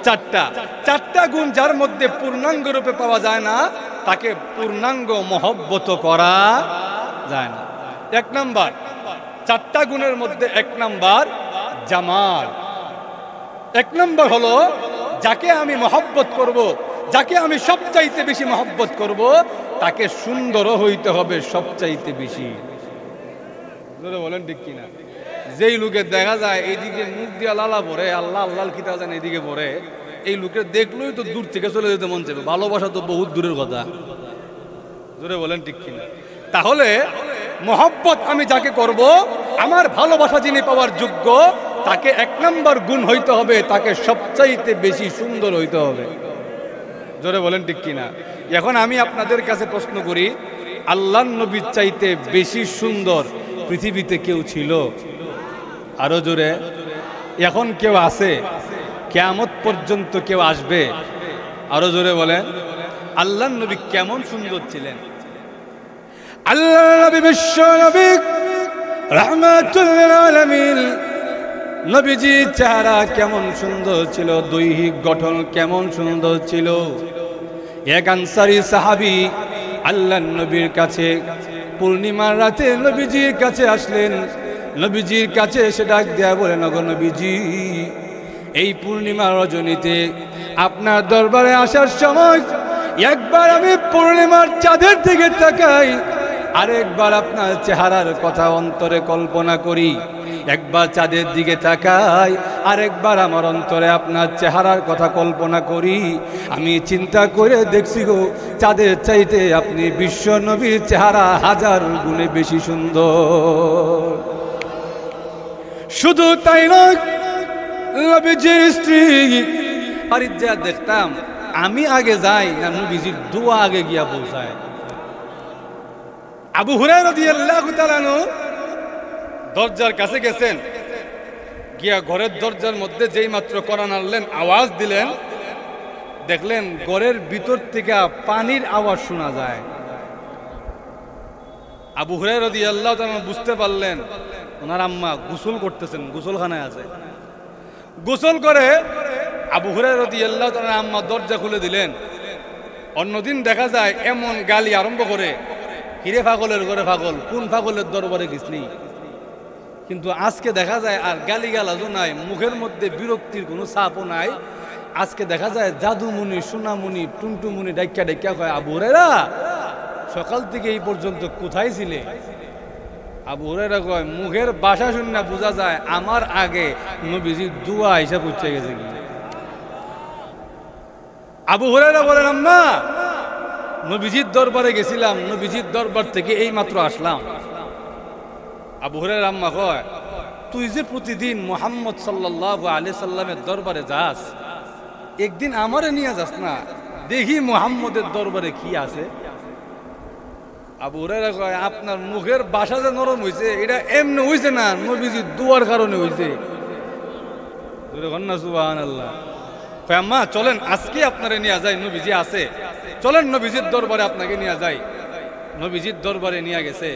4টা। 4টা গুণ যার মধ্যে পূর্ণাঙ্গ রূপে পাওয়া যায় না, তাকে পূর্ণাঙ্গ মহব্বত করা যায় না। 1 নাম্বার, 4টা গুণের মধ্যে 1 নাম্বার জামাল। 1 নাম্বার হলো, যাকে আমি মহব্বত করব, যাকে আমি সবচাইতে বেশি মহব্বত করব, তাকে সুন্দরও হইতে হবে সবচাইতে বেশি। বলেন ঠিক কিনা? যেই লোকের দেখা যায় এইদিকে মুখ দিয়ে লালা পরে, আল্লাহ আল্লাহ খিতা জান এইদিকে পরে, এই লোকের দেখলেই তো দূর থেকে চলে যেতে মন চাইবে। ভালোবাসা তো বহুত দূরের কথা। জোরে বলেন ঠিক কিনা? তাহলে মহব্বত আমি যাকে করব, আমার ভালোবাসা যিনি পাওয়ার যোগ্য, তাকে 1 নাম্বার গুণ হইতে হবে, তাকে সবচাইতে বেশি সুন্দর হইতে হবে। জোরে বলেন ঠিক কিনা? এখন আমি আপনাদের কাছে প্রশ্ন করি, আল্লাহর নবীর চাইতে বেশি সুন্দর পৃথিবীতে কেউ ছিল? আরো জোরে। এখন কেউ আছে? কিয়ামত পর্যন্ত কেউ আসবে? আরো জোরে বলেন। আল্লাহর নবী কেমন সুন্দর ছিলেন? আল্লাহর নবী বিশ্ব নবী রাহমাতুল লিল আলামিন, নবীজি চেহারা কেমন সুন্দর ছিল, দৈহিক গঠন কেমন সুন্দর ছিল। এক আনসারী সাহাবী আল্লাহর নবীর কাছে পূর্ণিমার রাতে নবীজির কাছে আসলেন। নবীজির কাছে এসে ডাক দেয়া বলেন, ওগো নবীজি, এই পূর্ণিমার রজনীতে আপনার দরবারে আসার সময় একবার আমি পূর্ণিমার চাঁদের দিকে তাকাই, আরেকবার আপনার চেহারার কথা অন্তরে কল্পনা করি। একবার চাঁদের দিকে তাকাই, আরেকবার আমার অন্তরে আপনার চেহারার কথা কল্পনা করি। আমি চিন্তা করে দেখছি গো, চাঁদের চাইতে আপনি বিশ্ব নবীর চেহারা 1000 গুণে বেশি সুন্দর। শুধু তাই নয়, নবীজির স্ত্রী বাড়ির যা দেখতাম আমি আগে যাই না নবীজির দোয়া আগে গিয়া পৌঁছায়। আবু হুরায়রা রাদিয়াল্লাহু তাআলা আনহু দরজার কাছে গেছেন, গিয়া ঘরের দরজার মধ্যে যেই মাত্র কোরআন আনলেন, আওয়াজ দিলেন, দেখলেন ঘরের ভিতর থেকে পানির আওয়াজ শোনা যায়। আবু হুরায়রা রাদিয়াল্লাহু তাআলা বুঝতে পারলেন ওনার আম্মা গোসল করতেছেন, গোসলখানায় আছে। গোসল করে আবু হুরায়রা রাদিয়াল্লাহু তাআলা আম্মা দরজা খুলে দিলেন। অন্যদিন দেখা যায় এমন গালি আরম্ভ করে, হিরে পাগলের ঘরে পাগল, কোন পাগলের দরবারে গেছনি। কিন্তু আজকে দেখা যায় আর গালি গালাজও নাই, মুখের মধ্যে বিরক্তির কোনো ছাপও নাই। আজকে দেখা যায় জাদুমুনি, সোনামুনি, টুনটুমুনি ডাইকা ডাইকা কয়, আবু হুরায়রা সকাল থেকে এই পর্যন্ত কোথায় ছিলে? আবু হুরায়রা কয়, মুখের ভাষা শুনে বোঝা যায় আমার আগে নবীজি দোয়া হিসাব উঠে গেছে। কি আবু হুরায়রা বলেন, আম্মা নবীজির দরবারে গেছিলাম, নবীজির দরবার থেকে এই মাত্র আসলাম। আবু হুরায়রা আম্মা কয়, তুই যে প্রতিদিন মুহাম্মদ সাল্লাল্লাহু আলাইহি সাল্লামের দরবারে যাস, একদিন আমারে নিয়ে যাস না, দেখি মুহাম্মদের দরবারে কি আছে। আবু হুরায়রা কয়, আপনার মুখের ভাষা যে নরম হইছে এটা এমনি হইছে না, নবীজির দোয়ার কারণে হইছে। সুবহানাল্লাহ। কয়, আম্মা চলেন আজকে আপনারে নিয়ে যাই, নবীজি আছে, চলেন নবীজির দরবারে আপনাকে নিয়ে যাই। নবীজির দরবারে নিয়ে গেছে।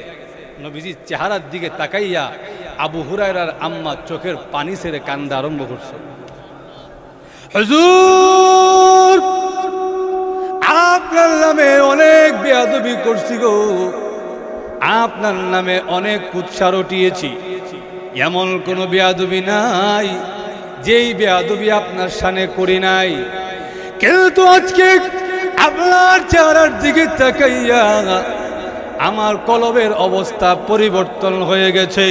নবীজির চেহারার দিকে তাকাইয়া আবু হুরায়রার আম্মা চোখের পানি ছেড়ে কান্দা আরম্ভ করছে। হুজুর, আপনার নামে অনেক বেয়াদবি করছি গো, আপনার নামে অনেক কুৎসা রটিয়েছি, এমন কোনো বেয়াদবি নাই যেই বেয়াদবি আপনার সামনে করি নাই। কিন্তু আজকে আপনার চেহারার দিকে তাকাইয়া আমার কলবের অবস্থা পরিবর্তন হয়ে গেছে।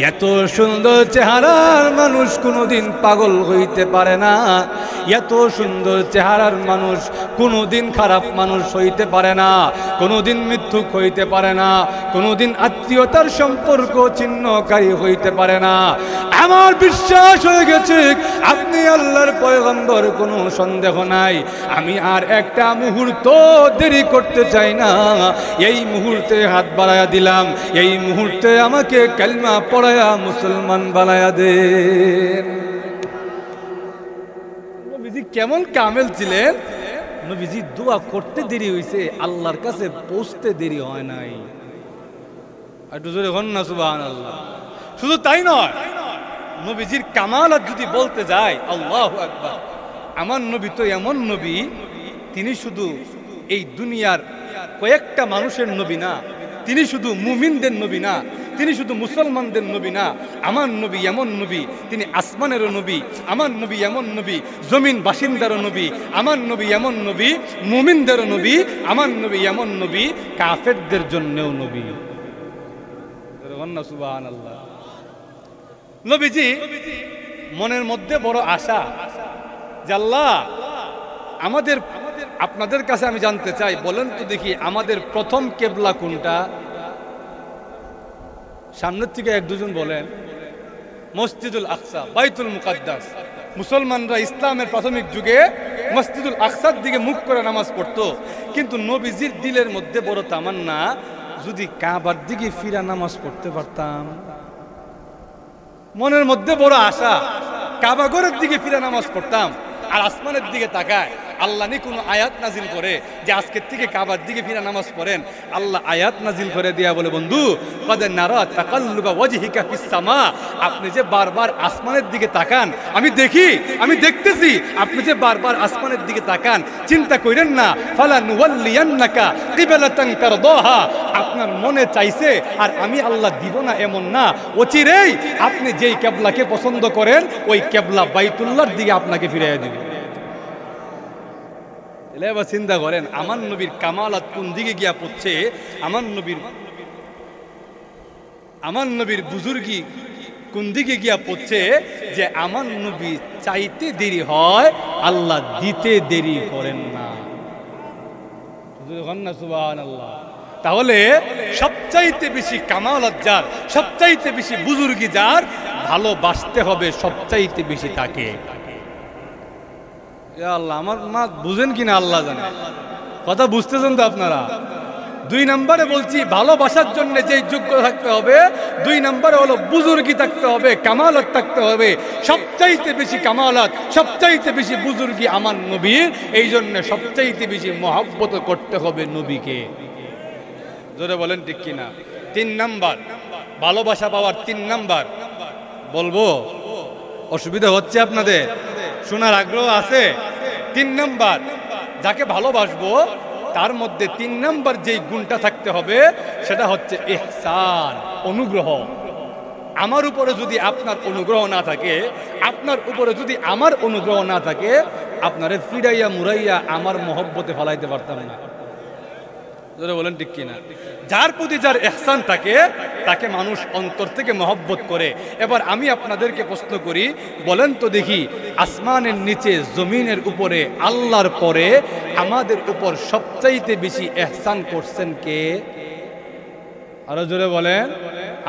এত সুন্দর চেহারার মানুষ কোনোদিন পাগল হইতে পারে না, এত সুন্দর চেহারার মানুষ কোনোদিন খারাপ মানুষ হইতে পারে না, কোনোদিন মিথ্যুক হইতে পারে না, কোনোদিন আত্মীয়তার সম্পর্ক ছিন্নকারী হইতে পারে না। আমার বিশ্বাস হয়ে গেছে আপনি আল্লাহর পয়গম্বর, কোনো সন্দেহ নাই। আমি আর একটা মুহূর্ত দেরি করতে চাই না, এই মুহূর্তে হাত বাড়ায়া দিলাম, এই মুহূর্তে আমাকে কালিমা পড়ায়া মুসলমান বানায়া দেন। নবীজি কেমন কামেল ছিলেন, নবীজি দোয়া করতে দেরি হইছে, আল্লাহর কাছে পৌঁছতে দেরি হয় নাই। একটু জোরে হন না সুবহানাল্লাহ। শুধু তাই নয়, নবীজির কামালাত যদি বলতে যায়, আল্লাহু আকবার, আমার নবী তো এমন নবী, তিনি শুধু এই দুনিয়ার কয়েকটা মানুষের নবী না, তিনি শুধু মুমিনদের নবী না, তিনি শুধু মুসলমানদের নবী না। আমার নবী এমন নবী, তিনি আসমানেরও নবী। আমার নবী এমন নবী, জমিন বাসিন্দারও নবী। আমার নবী এমন নবী, মুমিনদেরও নবী। আমার নবী এমন নবী, কাফেরদের জন্যও নবী। সুবহানাল্লাহ। নবীজি মনের মধ্যে বড় আশা যে আল্লাহ আমাদের, আপনাদের কাছে আমি জানতে চাই, বলেন তো দেখি আমাদের প্রথম কেবলা কোনটা? সামনের থেকে এক দুজন বলেন। মসজিদুল আকসা, বাইতুল মুকাদ্দাস। মুসলমানরা ইসলামের প্রাথমিক যুগে মসজিদুল আকসার দিকে মুখ করে নামাজ পড়তো, কিন্তু নবীজির দিলের মধ্যে বড় তামান্না, যদি কাবার দিকে ফিরা নামাজ পড়তে পারতাম। মনের মধ্যে বড় আশা, কাবা ঘরের দিকে ফিরে নামাজ পড়তাম। আর আসমানের দিকে তাকায়, আল্লাহ নি কোনো আয়াত নাজিল করে যে আজকের থেকে কাবার দিকে ফিরে নামাজ পড়েন। আল্লাহ আয়াত নাজিল করে দিয়া বলে, বন্ধু কদ নারা তাকাল্লুবা ওয়াজহিকা ফিস সামা, আপনি যে বারবার আসমানের দিকে তাকান, আমি দেখি, আমি দেখতেছি আপনি যে বারবার আসমানের দিকে তাকান, চিন্তা করেন না, ফালা নুওয়াল্লিয়ান্নাকা কিবলাতান তারদাহা, আপনার মনে চাইছে আর আমি আল্লাহ দিব না এমন না, অচিরেই আপনি যেই কিবলাকে পছন্দ করেন ওই কিবলা বাইতুল্লাহর দিকে আপনাকে ফিরিয়ে দিবে। এবার চিন্তা করেন আমার নবীর কামালাত কোন দিকে গিয়া পড়ছে, আমার নবীর বুজুর্গি কোন দিকে গিয়া পড়ছে, যে আমার নবী চাইতে দেরি হয়, আল্লাহ দিতে দেরি করেন না। সুবহানাল্লাহ। তাহলে সবচাইতে বেশি কামালাত যার, সবচাইতে বেশি বুজুর্গি যার, ভালোবাসতে হবে সবচাইতে বেশি তাকে। আল্লাহ, আমার মা বুঝেন কিনা আল্লাহ জানে, কথা বুঝতেছেন তো আপনারা? 2 নম্বরে বলছি ভালোবাসার জন্য যেই যোগ্য থাকতে হবে, 2 নম্বরে হলো বুজুর্গি থাকতে হবে, কামালত থাকতে হবে। সবচাইতে বেশি কামালত, সবচাইতে বেশি বুজুর্গি আমার নবীর, এই জন্য সবচাইতে বেশি মহব্বত করতে হবে নবীকে। জোরে বলেন ঠিক কিনা? 3 নম্বর ভালোবাসা পাওয়ার 3 নম্বর বলবো, অসুবিধা হচ্ছে আপনাদের? শোনার আগ্রহ আছে? 3 নম্বর, যাকে ভালোবাসবো তার মধ্যে 3 নম্বর যেই গুণটা থাকতে হবে সেটা হচ্ছে ইহসান, অনুগ্রহ। আমার উপরে যদি আপনার অনুগ্রহ না থাকে, আপনার উপরে যদি আমার অনুগ্রহ না থাকে, আপনারে ফিরাইয়া মুরাইয়া আমার মহব্বতে ফলাইতে পারতাম না। বলেন ঠিক কিনা? যার প্রতি যার ইহসান থাকে তাকে মানুষ অন্তর থেকে মহব্বত করে। এবার আমি আপনাদেরকে প্রশ্ন করি, বলেন তো দেখি, আসমানের নিচে জমিনের উপরে আল্লাহর পরে আমাদের উপর সবচাইতে বেশি ইহসান করছেন কে? আরো জোরে বলেন।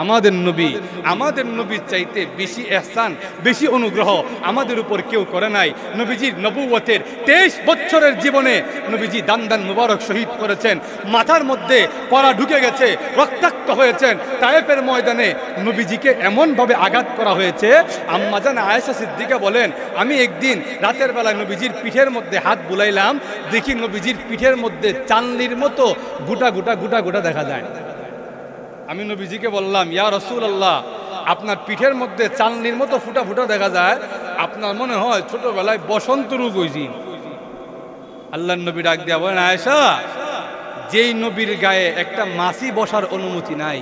আমাদের নবী। আমাদের নবীর চাইতে বেশি ইহসান, বেশি অনুগ্রহ আমাদের উপর কেউ করে নাই। নবীজির নবুয়তের 23 বছরের জীবনে নবীজি দান দান মুবারক শহীদ করেছেন, মাথার মধ্যে কড়া ঢুকে গেছে, রক্তাক্ত হয়েছেন। তায়েফের ময়দানে নবীজিকে এমনভাবে আঘাত করা হয়েছে, আম্মা জান আয়েশা সিদ্দিকা বলেন, আমি একদিন রাতের বেলায় নবীজির পিঠের মধ্যে হাত বুলাইলাম, দেখি নবীজির পিঠের মধ্যে চালনির মতো গোটা গোটা গোটা গোটা দেখা যায়। আমি নবীজিকে বললাম, ইয়া রাসূলুল্লাহ, আপনার পিঠের মধ্যে চালনির মতো ফুটা ফুটা দেখা যায়, আপনার মনে হয় ছোটবেলায় বসন্ত রোগ হয়েছি। আল্লাহর নবী ডাক দিয়া বলেন, আয়েশা, যেই নবীর গায়ে একটা মাছি বসার অনুমতি নাই,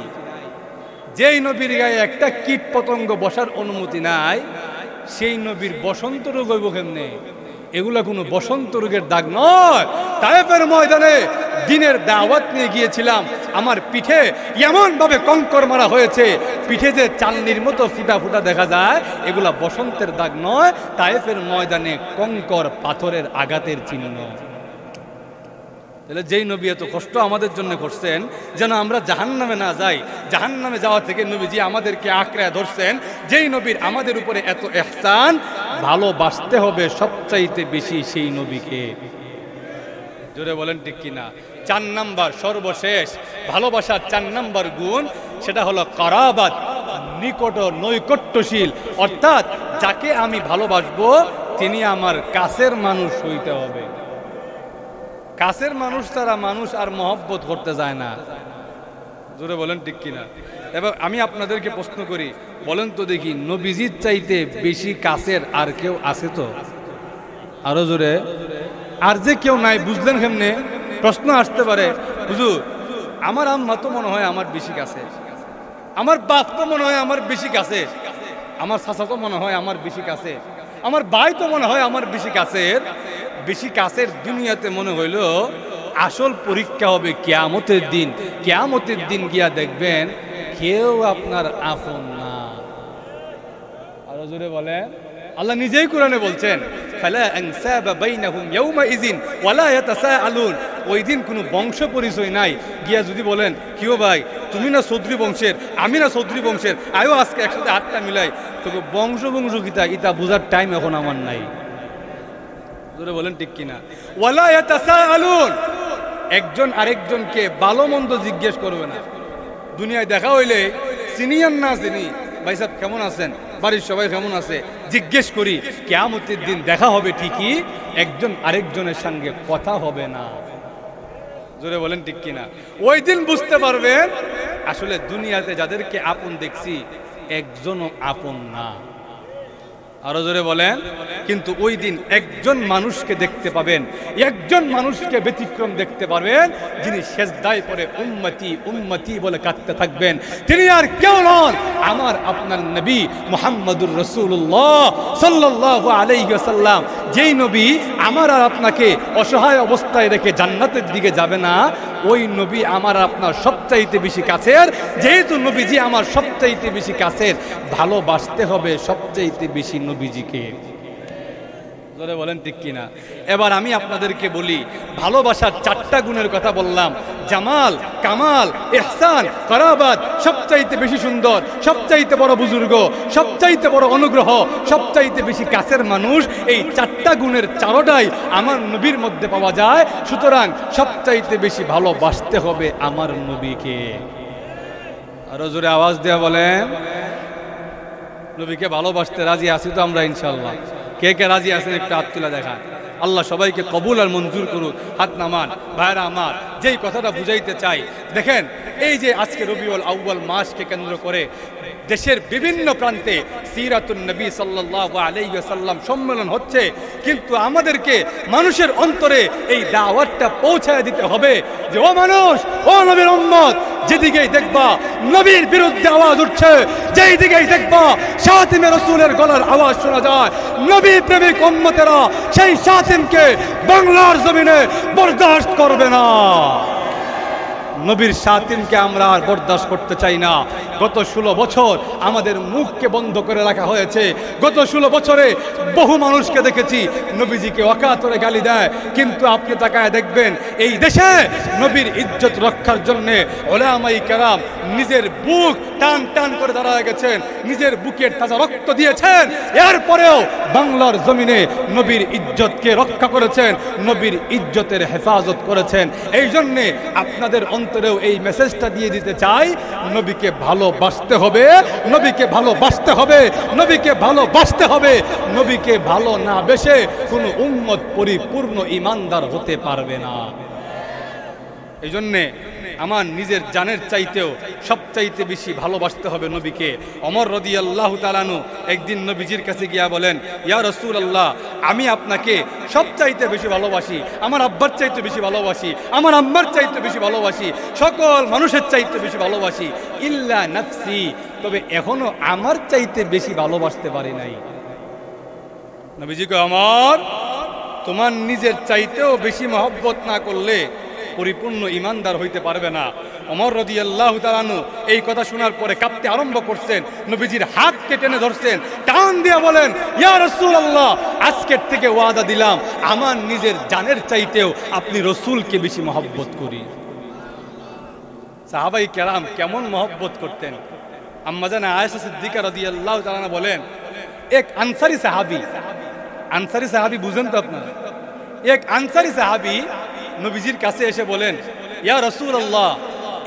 যেই নবীর গায়ে একটা কীট পতঙ্গ বসার অনুমতি নাই, সেই নবীর বসন্ত রোগ হইব কেমনে? এগুলা কোনো বসন্ত রোগের দাগ নয়। তায়েফের ময়দানে দিনের দাওয়াত নিয়ে গিয়েছিলাম, আমার পিঠে এমন ভাবে কঙ্কর মারা হয়েছে, পিঠে যে চালনির মতো ফুটা ফুটা দেখা যায়, এগুলা বসন্তের দাগ নয়, তায়েফের ময়দানে কঙ্কর পাথরের আঘাতের চিহ্ন। তাহলে যেই নবী এত কষ্ট আমাদের জন্য করছেন যেন আমরা জাহান্নামে না যাই, জাহান্নামে যাওয়া থেকে নবীজি আমাদেরকে আঁকড়ায় ধরছেন, যেই নবীর আমাদের উপরে এত ইহসান, ভালোবাসতে হবে সবচাইতে বেশি সেই নবীকে। জোরে বলেন ঠিক কিনা? 4 নম্বর সর্বশেষ ভালোবাসার 4 নম্বর গুণ, সেটা হলো কারাবাত, নিকট নৈকট্যশীল। অর্থাৎ যাকে আমি ভালোবাসবো তিনি আমার কাছের মানুষ হইতে হবে। কাছের মানুষ ছাড়া মানুষ আর মহব্বত করতে যায় না। জোরে বলেন ঠিক কিনা? এবার আমি আপনাদেরকে প্রশ্ন করি, বলেন তো দেখি, নবীজির চাইতে বেশি কাছের আর কেউ আছে? তো আরো জোরে। আর যে কেউ নাই, বুঝলেন কেমনে? প্রশ্ন আসতে পারে, হুজুর, আমার আম্মা তো মনে হয় আমার বেশি কাছে, আমার বাপ তো মনে হয় আমার বেশি কাছে, আমার চাচা তো মনে হয় আমার বেশি কাছে, আমার ভাই তো মনে হয় আমার বেশি কাছের। বেশি কাছের দুনিয়াতে মনে হইল, আসল পরীক্ষা হবে কিয়ামতের দিন। কিয়ামতের দিন গিয়া দেখবেন কেউ আপনার আপন না। আরো জোরে বলেন। আল্লাহ নিজেই কোরআনে বলছেন, ফালা আনসাবা বাইনাহুম ইয়াউমাইযিন ওয়ালা ইয়াতাসাআলুন। ওই দিন কোনো বংশ পরিচয় নাই। গিয়া যদি বলেন, কিও ভাই, তুমি না চৌধুরী বংশের, আমি না চৌধুরী বংশের, আয়ো আজকে একসাথে হাতটা মিলাই, তবে বংশ কিতা ইতা বোঝার টাইম এখন আমার নাই। জোরে বলেন ঠিক কিনা? ওয়ালা ইয়াতাসাআলুন। একজন আরেকজনকে ভালো মন্দ জিজ্ঞেস করবে না। দুনিয়ায় দেখা হইলে সিনিয়র না চিনি, ভাই সাহেব কেমন আছেন, বাড়ির সবাই কেমন আছে, জিজ্ঞেস করি। কিয়ামতের দিন দেখা হবে ঠিকই, একজন আরেকজনের সঙ্গে কথা হবে না। জোরে বলেন ঠিক কিনা? ওই দিন বুঝতে পারবেন আসলে দুনিয়াতে যাদেরকে আপন দেখছি একজনও আপন না। আরো জোরে বলেন। কিন্তু ওই দিন একজন মানুষকে দেখতে পাবেন, একজন মানুষকে ব্যতিক্রম দেখতে পারবেন, যিনি সেজদায় পড়ে উম্মতি উম্মতি বলে কাঁদতে থাকবেন। তিনি আর কেউ নন, আমার আপনার নবী মুহাম্মদুর রাসূলুল্লাহ সাল্লাল্লাহু আলাইহি ওয়াসাল্লাম। যেই নবী আমার আর আপনাকে অসহায় অবস্থায় রেখে জান্নাতের দিকে যাবে না, ওই নবী আমার আপনার সবচাইতে বেশি কাছের। যেহেতু নবীজি আমার সবচাইতে বেশি কাছের, ভালোবাসতে হবে সবচাইতে বেশি নবীজিকে। জোরে বলেন ঠিক কিনা? এবার আমি আপনাদেরকে বলি, ভালোবাসার 4টা গুণের কথা বললাম, জামাল, কামাল, ইহসান, কারাবাত সবচাইতে বেশি সুন্দর, সবচাইতে বড় বুজুর্গ, সবচাইতে বড় অনুগ্রহ, সবচাইতে বেশি কাছের মানুষ, এই চারটা গুণের চারোটাই আমার নবীর মধ্যে পাওয়া যায়। সুতরাং সবচাইতে বেশি ভালোবাসতে হবে আমার নবীকে। আরো জোরে আওয়াজ দেয়া বলেন, নবীকে ভালোবাসতে রাজি আছি তো আমরা ইনশাআল্লাহ? কে কে রাজি আছেন একটু হাত তুলে দেখান। আল্লাহ সবাইকে কবুল আর মঞ্জুর করুক। হাত নামান। ভাইরা আমার, যেই কথাটা বুঝাইতে চাই, দেখেন এই যে আজকে রবিউল আউয়াল মাসকে কেন্দ্র করে দেশের বিভিন্ন প্রান্তে সিরাতুন নবী সাল্লাল্লাহু আলাইহি ওয়াসাল্লাম সম্মেলন হচ্ছে, কিন্তু আমাদেরকে মানুষের অন্তরে এই দাওয়াতটা পৌঁছায় দিতে হবে যে ও মানুষ, ও নবীর উম্মত, যেদিকেই দেখবা নবীর বিরুদ্ধে আওয়াজ উঠছে, যেই দিকেই দেখবা শাতিমে রাসূলের গলার আওয়াজ শোনা যায়, নবী প্রেমিক উম্মতেরা সেই শাতিমকে বাংলার জমিনে বরদাস্ত করবে না। নবীর শাতিমকে আমরা আর বরদাস্ত করতে চাই না। গত 16 বছর আমাদের মুখকে বন্ধ করে রাখা হয়েছে। গত 16 বছরে বহু মানুষকে দেখেছি নবীজিকে অকাতরে গালি দেয়, কিন্তু আপনি তাকায় দেখবেন এই দেশে নবীর ইজ্জত রক্ষার জন্যে উলামায়ে কেরাম নিজের বুক টান টান করে দাঁড়ায় গেছেন, নিজের বুকের তাজা রক্ত দিয়েছেন, এরপরেও বাংলার জমিনে নবীর ইজ্জতকে রক্ষা করেছেন, নবীর ইজ্জতের হেফাজত করেছেন। এই জন্যে আপনাদের অন্তরেও এই মেসেজটা দিয়ে দিতে চাই, নবীকে ভালোবাসতে হবে, নবীকে ভালোবাসতে হবে, নবীকে ভালোবাসতে হবে। নবীকে ভালো না বেশে কোনো উম্মত পরিপূর্ণ ঈমানদার হতে পারবে না। এই জন্যে আমার নিজের জানের চাইতেও সবচাইতে বেশি ভালোবাসতে হবে নবীকে। ওমর রাদিয়াল্লাহু তাআলা আনহু একদিন নবীজির কাছে গিয়া বলেন, ইয়া রাসূলুল্লাহ, আমি আপনাকে সবচাইতে বেশি ভালোবাসি, আমার আব্বার চাইতে বেশি ভালোবাসি, আমার আম্মার চাইতে বেশি ভালোবাসি, সকল মানুষের চাইতে বেশি ভালোবাসি, ইল্লা নাফসি, তবে এখনো আমার চাইতে বেশি ভালোবাসতে পারি নাই। নবীজি কয়, আমার তোমার নিজের চাইতেও বেশি মহব্বত না করলে পরিপূর্ণ ঈমানদার হইতে পারবে না। ওমর রাদিয়াল্লাহু তাআলা আনহু এই কথা শোনার পরে কাঁপতে আরম্ভ করছেন, নবীজির হাতকে টেনে ধরছেন, টান দিয়ে বলেন, ইয়া রাসূলুল্লাহ, আজকের থেকে ওয়াদা দিলাম আমার নিজের জানের চাইতেও আপনি রাসূলকে বেশি মহব্বত করি। সাহাবায়ে কেরাম কেমন মহব্বত করতেন। আম্মা জান আয়েশা সিদ্দিকা রাদিয়াল্লাহু তাআলা আনহা বলেন, এক আনসারী সাহাবী বুঝেন তো আপনারা, এক আনসারী সাহাবী নবীজির কাছে এসে বলেন, ইয়া রাসূলুল্লাহ,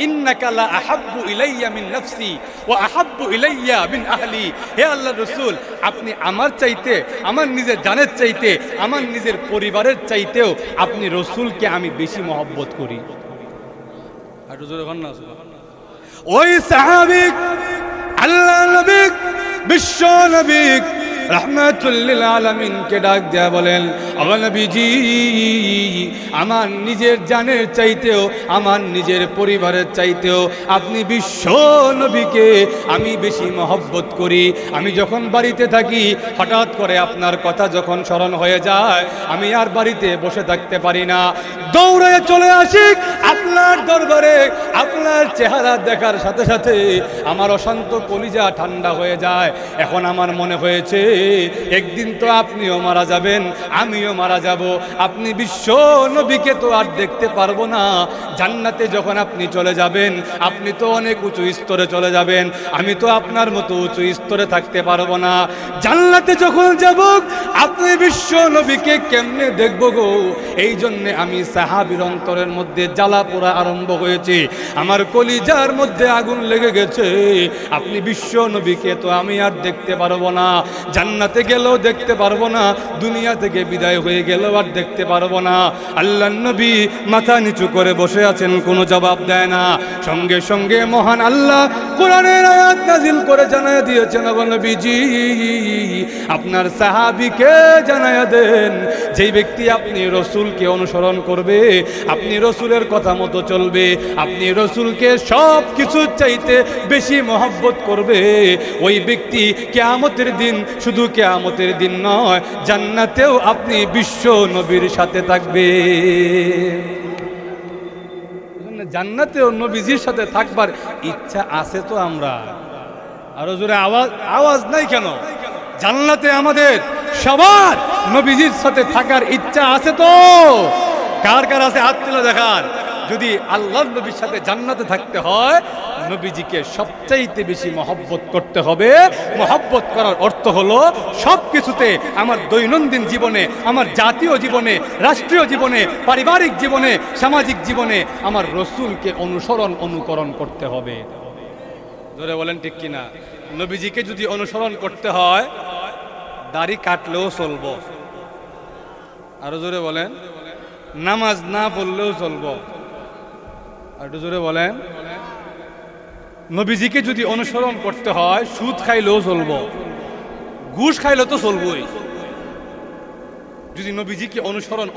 ইন্নাকা লা আহাব্বু ইলাইয়া মিন নাফসি ওয়া আহাব্বু ইলাইয়া মিন আহলি। হে আল্লাহর রাসূল, আপনি আমার চাইতে, আমার নিজের জানের চাইতে, আমার নিজের পরিবারের চাইতেও আপনি রাসূলকে আমি বেশি মহব্বত করি। আর জোরে বলেন না সুবহানাল্লাহ। ওই সাহাবী আল্লাহর নবী, বিশ্ব নবী রাহমাতুল লিল আলামিন কে ডাক দেয়া বলেন, ও নবীজি, আমার নিজের জানের চাইতেও, আমার নিজের পরিবারের চাইতেও আপনি বিশ্ব নবীকে আমি বেশি মহব্বত করি। আমি যখন বাড়িতে থাকি, হঠাৎ করে আপনার কথা যখন স্মরণ হয়ে যায়, আমি আর বাড়িতে বসে থাকতে পারি না, দৌড়ে চলে আসি আপনার দরবারে। আপনার চেহারা দেখার সাথে সাথে আমার অশান্ত কলিজা ঠান্ডা হয়ে যায়। এখন আমার মনে হয়েছে একদিন তো আপনিও মারা যাবেন, আমিও মারা যাব, আপনি বিশ্ব নবীকে তো আর দেখতে পারবো না। জান্নাতে যখন আপনি চলে যাবেন, আপনি তো অনেক উঁচু স্তরে চলে যাবেন, আমি তো আপনার মতো উঁচু স্তরে থাকতে পারবো না। জান্নাতে যখন যাব, আপনি বিশ্ব নবীকে কেমনে দেখবো গো? এই জন্যে আমি সাহাবীর অন্তরের মধ্যে জ্বালা পোড়া আরম্ভ হয়েছে, আমার কলিজার মধ্যে আগুন লেগে গেছে। আপনি বিশ্ব নবীকে তো আমি আর দেখতে পারবো না, জান্নাতে গেলেও দেখতে পারবো না, দুনিয়া থেকে বিদায় হয়ে গেলেও আর দেখতে পারবো না। আল্লাহর নবী মাথা নিচু করে বসে আছেন, কোনো জবাব দেয় না। সঙ্গে সঙ্গে মহান আল্লাহ কোরআনের আয়াত নাজিল করে জানায় দিয়েছেন, ও নবীজি, আপনার সাহাবীকে জানায়া দেন, যেই ব্যক্তি আপনি রাসূলকে অনুসরণ করবে, আপনি রাসূলের কথা মতো চলবে, আপনি রাসূলকে সব কিছুর চাইতে বেশি মহব্বত করবে, ওই ব্যক্তি কিয়ামতের দিন, শুধু কিয়ামতের দিন নয়, জান্নাতেও আপনি বিশ্ব নবীর সাথে থাকবে। জান্নাতেও নবীজির সাথে থাকবার ইচ্ছা আছে তো আমরা? আরো জোরে আওয়াজ নাই কেন? জান্নাতে আমাদের সবার নবীজির সাথে থাকার ইচ্ছা আছে তো? কার কার আছে হাত তুলে দেখান। যদি আল্লাহর নবীর সাথে জান্নাতে থাকতে হয় নবীজিকে সবচাইতে বেশি মহব্বত করতে হবে। মহব্বত করার অর্থ হলো সব কিছুতে, আমার দৈনন্দিন জীবনে, আমার জাতীয় জীবনে, রাষ্ট্রীয় জীবনে, পারিবারিক জীবনে, সামাজিক জীবনে আমার রসুলকে অনুকরণ করতে হবে। ধরে বলেন ঠিক কিনা? নবীজিকে যদি অনুসরণ করতে হয় দাড়ি কাটলেও চলবো, আরো জোরে বলেন, নামাজ না পড়লেও চলবো, আর একটু জোরে বলেন, নবীজিকে যদি অনুসরণ করতে হয় সুদ খাইলেও চলবো, ঘুষ খাইলেও তো চলবই। যদি নবীজিকে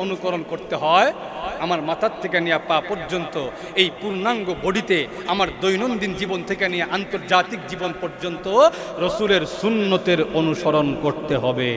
অনুকরণ করতে হয় আমার মাথার থেকে নিয়ে পা পর্যন্ত এই পূর্ণাঙ্গ বডিতে, আমার দৈনন্দিন জীবন থেকে নিয়ে আন্তর্জাতিক জীবন পর্যন্ত রসুলের সুন্নতের অনুসরণ করতে হবে।